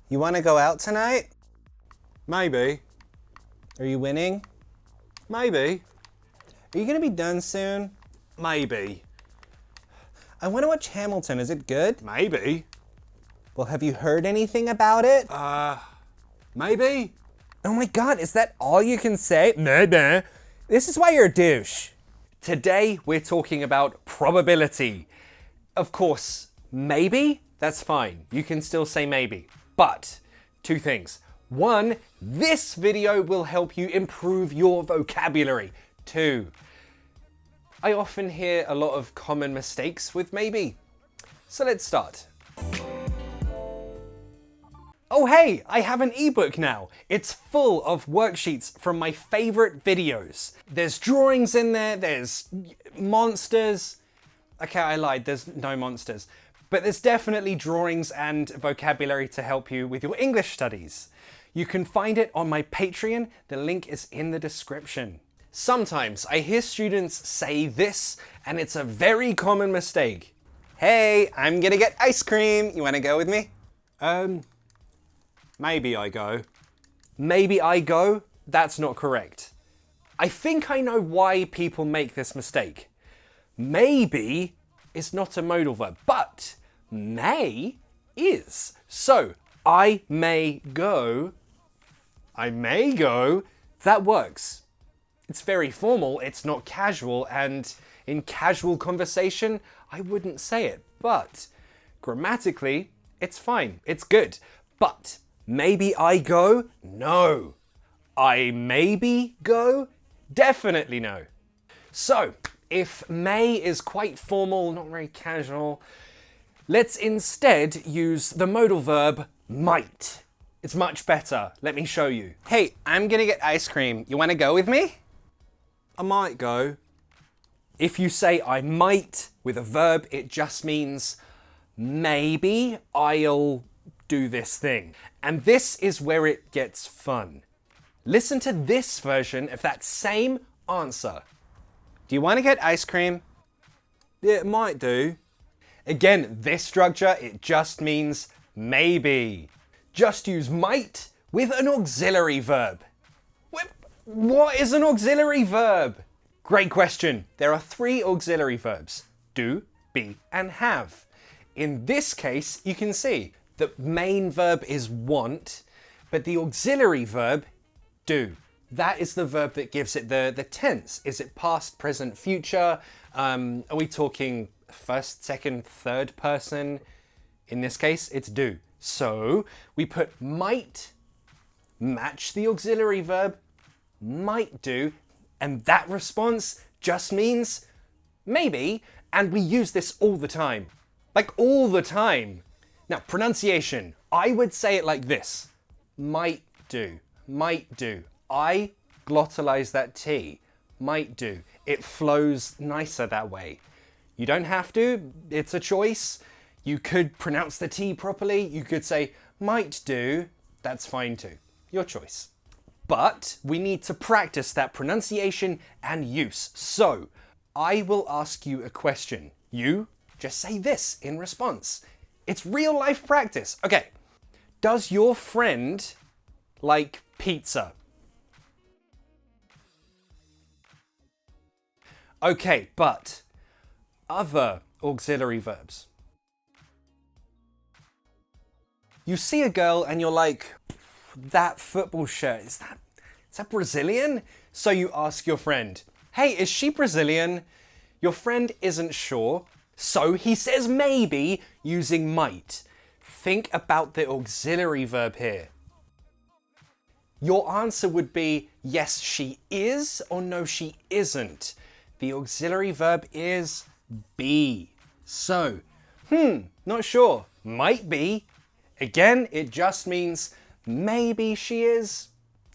You want to go out tonight? Maybe. Are you winning? Maybe. Are you going to be done soon? Maybe. I want to watch Hamilton. Is it good? Maybe. Well, have you heard anything about it? Maybe. Oh my God, is that all you can say? Nah. This is why you're a douche. Today we're talking about probability. Of course, maybe, that's fine. You can still say maybe. But, two things. One, this video will help you improve your vocabulary. Two, I often hear a lot of common mistakes with maybe. So let's start. Oh hey, I have an ebook now. It's full of worksheets from my favorite videos. There's drawings in there, there's monsters. Okay, I lied, there's no monsters. But there's definitely drawings and vocabulary to help you with your English studies. You can find it on my Patreon, the link is in the description. Sometimes I hear students say this, and it's a very common mistake. Hey, I'm gonna get ice cream. You wanna go with me? Maybe I go. Maybe I go? That's not correct. I think I know why people make this mistake. Maybe is not a modal verb, but may is. So, I may go, that works. It's very formal, it's not casual, and in casual conversation, I wouldn't say it. But grammatically, it's fine, it's good. But maybe I go? No. I maybe go? Definitely no. So, if may is quite formal, not very casual, let's instead use the modal verb might. It's much better. Let me show you. Hey, I'm gonna get ice cream. You wanna go with me? I might go. If you say I might with a verb, it just means maybe I'll do this thing. And this is where it gets fun. Listen to this version of that same answer. Do you wanna get ice cream? Yeah, it might do. Again, this structure, it just means maybe. Just use might with an auxiliary verb. What is an auxiliary verb? Great question. There are 3 auxiliary verbs: do, be, and have. In this case, you can see the main verb is want, but the auxiliary verb, do. That is the verb that gives it the tense. Is it past, present, future? Are we talking first, second, third person? In this case, it's do. So we put might, match the auxiliary verb, might do, and that response just means maybe, and we use this all the time. Like all the time. Now, pronunciation, I would say it like this. Might do, might do. I glottalize that T, might do. It flows nicer that way. You don't have to, it's a choice. You could pronounce the T properly. You could say might do, that's fine too. Your choice. But we need to practice that pronunciation and use. So I will ask you a question. You just say this in response. It's real life practice. Okay. Does your friend like pizza? Okay, but other auxiliary verbs. You see a girl and you're like, that football shirt, is that Brazilian? So you ask your friend, hey, is she Brazilian? Your friend isn't sure, so he says maybe using might. Think about the auxiliary verb here. Your answer would be, yes, she is, or no, she isn't. The auxiliary verb is be. So, not sure, might be. Again, it just means maybe she is.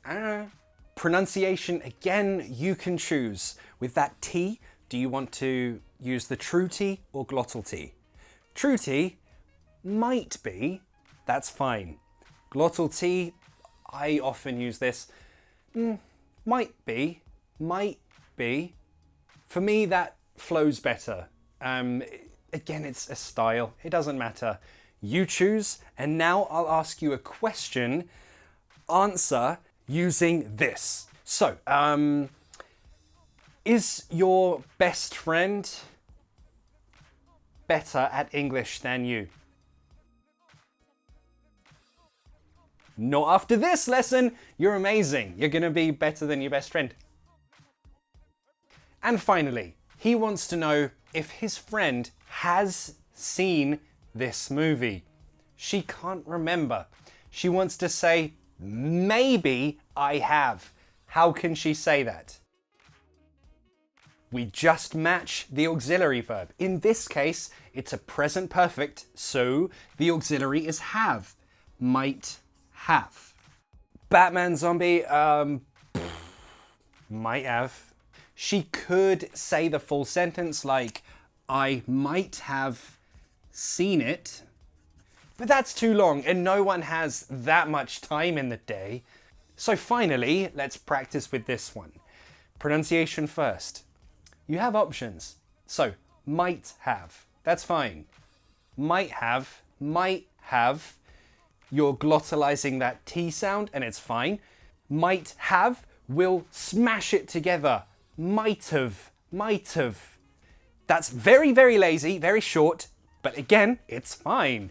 I don't know. Pronunciation, again, you can choose. With that T, do you want to use the true T or glottal T? True T might be, that's fine. Glottal T, I often use this. Might be. For me, that flows better. Again, it's a style. It doesn't matter. You choose, and now I'll ask you a question. Answer using this. So, is your best friend better at English than you? Not after this lesson. You're amazing. You're going to be better than your best friend. And finally, he wants to know if his friend has seen this movie. She can't remember. She wants to say, maybe I have. How can she say that? We just match the auxiliary verb. In this case, it's a present perfect, so the auxiliary is have. Might have. Batman zombie, might have. She could say the full sentence like, I might have seen it, but that's too long and no one has that much time in the day. So finally, let's practice with this one. Pronunciation first. You have options. So, might have, that's fine. Might have, you're glottalizing that T sound and it's fine. Might have, will smash it together. Might have. That's very, very lazy, very short, but again, it's fine.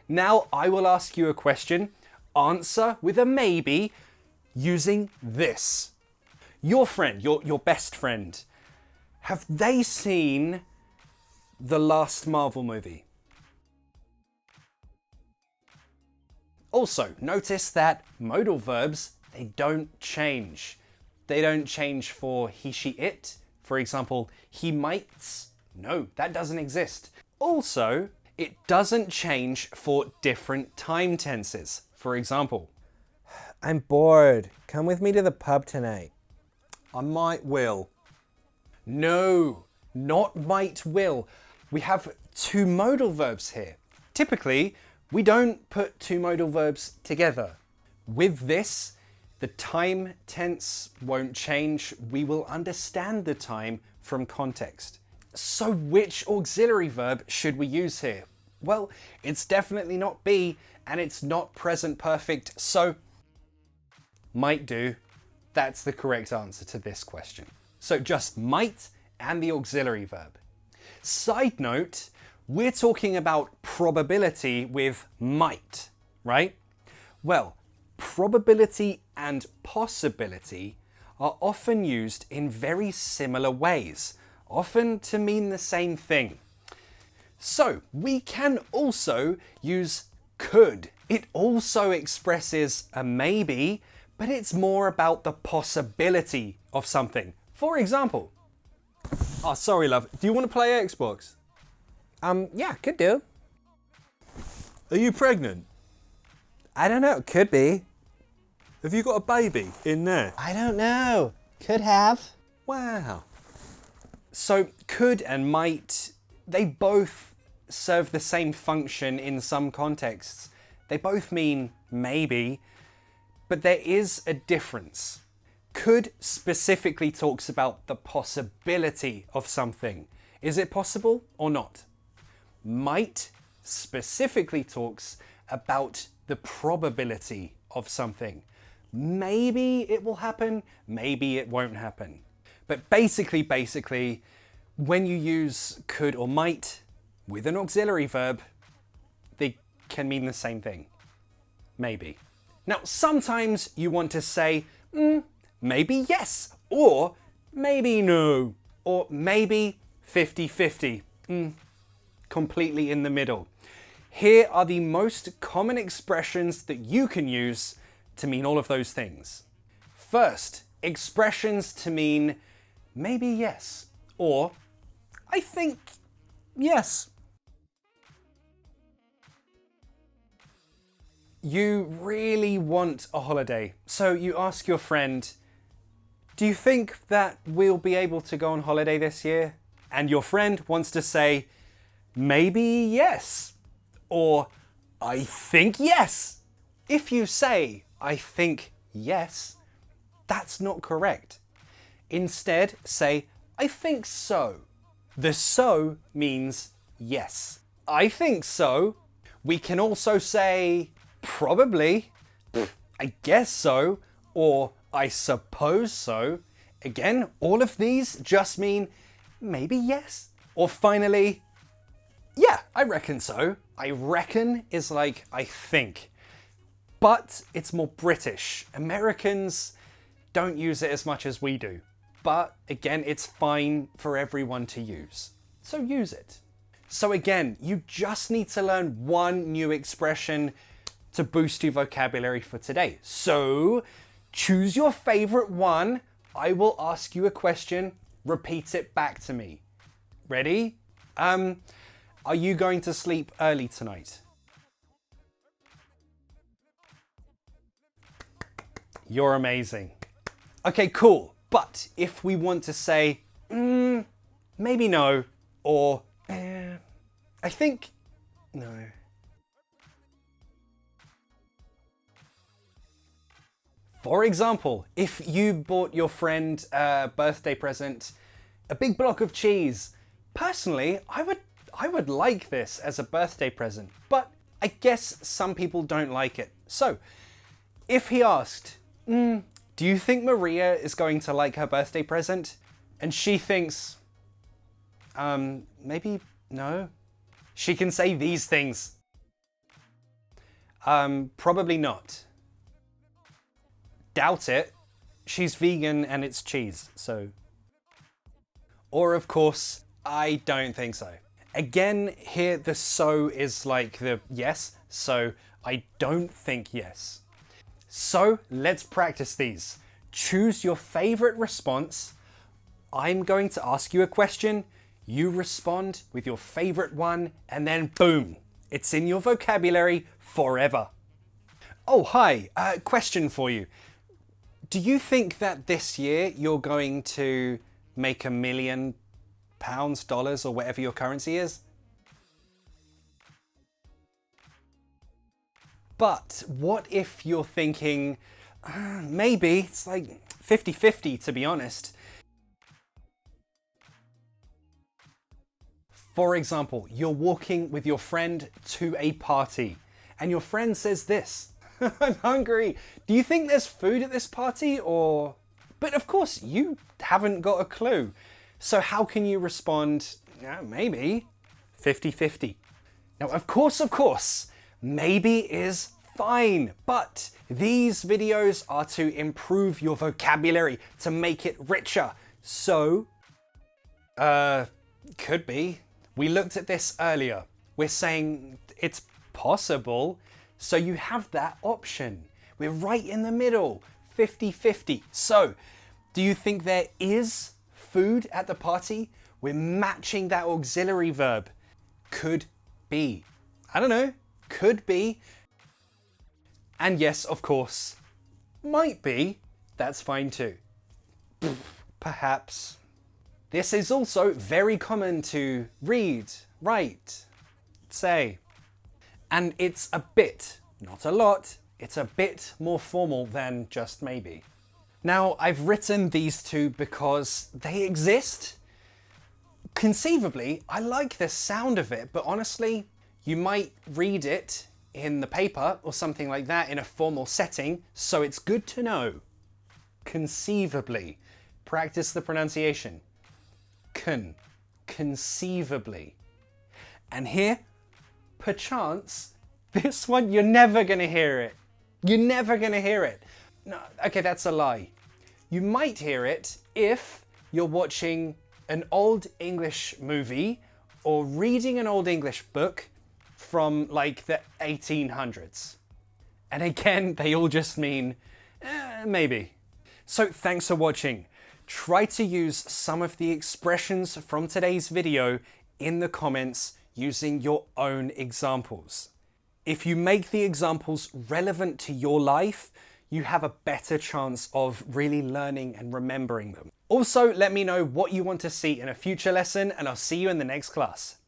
Now I will ask you a question. Answer with a maybe using this. Your friend, your best friend, have they seen the last Marvel movie? Also, notice that modal verbs, they don't change. They don't change for he, she, it. For example, he mights. No, that doesn't exist. Also, it doesn't change for different time tenses. For example, I'm bored. Come with me to the pub tonight. I might will. No, not might will. We have two modal verbs here. Typically, we don't put two modal verbs together. With this, the time tense won't change. We will understand the time from context. So which auxiliary verb should we use here? Well, it's definitely not be, and it's not present perfect, so might do. That's the correct answer to this question. So just might and the auxiliary verb. Side note, we're talking about probability with might, right? Well, probability and possibility are often used in very similar ways, often to mean the same thing. So we can also use could. It also expresses a maybe, but it's more about the possibility of something. For example, oh, sorry, love. Do you want to play Xbox? Yeah, could do. Are you pregnant? I don't know, could be. Have you got a baby in there? I don't know. Could have. Wow. So could and might, they both serve the same function in some contexts. They both mean maybe, but there is a difference. Could specifically talks about the possibility of something. Is it possible or not? Might specifically talks about the probability of something. Maybe it will happen, maybe it won't happen. But basically, when you use could or might with an auxiliary verb, they can mean the same thing. Maybe. Now, sometimes you want to say, maybe yes, or maybe no, or maybe 50-50, completely in the middle. Here are the most common expressions that you can use to mean all of those things. First, expressions to mean maybe yes, or I think yes. You really want a holiday, so you ask your friend, do you think that we'll be able to go on holiday this year? And your friend wants to say, maybe yes, or I think yes. If you say, I think yes, that's not correct. Instead, say, I think so. The so means yes. I think so. We can also say probably, I guess so, or I suppose so. Again, all of these just mean maybe yes. Or finally, yeah, I reckon so. I reckon is like I think. But it's more British. Americans don't use it as much as we do. But again, it's fine for everyone to use. So use it. So again, you just need to learn one new expression to boost your vocabulary for today. So choose your favorite one. I will ask you a question. Repeat it back to me. Ready? Are you going to sleep early tonight? You're amazing. Okay, cool. But if we want to say, maybe no, or I think no. For example, if you bought your friend a birthday present, a big block of cheese, personally, I would like this as a birthday present, but I guess some people don't like it. So, if he asked, do you think Maria is going to like her birthday present? And she thinks, maybe no. She can say these things. Probably not. Doubt it. She's vegan and it's cheese, so. Or of course, I don't think so. Again, here the so is like the yes, so I don't think yes. So let's practice these. Choose your favorite response. I'm going to ask you a question. You respond with your favorite one, and then boom, it's in your vocabulary forever. Oh, hi, question for you. Do you think that this year you're going to make £1 million, dollars, or whatever your currency is? But what if you're thinking, maybe it's like 50-50 to be honest. For example, you're walking with your friend to a party and your friend says this, I'm hungry. Do you think there's food at this party or... But of course you haven't got a clue. So how can you respond, maybe 50-50? Now, of course, maybe is fine, but these videos are to improve your vocabulary, to make it richer. So, could be. We looked at this earlier. We're saying it's possible, so you have that option. We're right in the middle, 50-50. So, do you think there is food at the party? We're matching that auxiliary verb. Could be. I don't know, could be. And yes, of course, might be. That's fine too. Perhaps. This is also very common to read, write, say. And it's a bit, not a lot, it's a bit more formal than just maybe. Now, I've written these two because they exist. Conceivably, I like the sound of it, but honestly, you might read it in the paper or something like that in a formal setting, so it's good to know. Conceivably. Practice the pronunciation. Conceivably. And here, perchance, this one, you're never gonna hear it. You're never gonna hear it. No, okay, that's a lie. You might hear it if you're watching an old English movie or reading an old English book from like the 1800s. And again, they all just mean, maybe. So thanks for watching. Try to use some of the expressions from today's video in the comments using your own examples. If you make the examples relevant to your life, you have a better chance of really learning and remembering them. Also, let me know what you want to see in a future lesson, and I'll see you in the next class.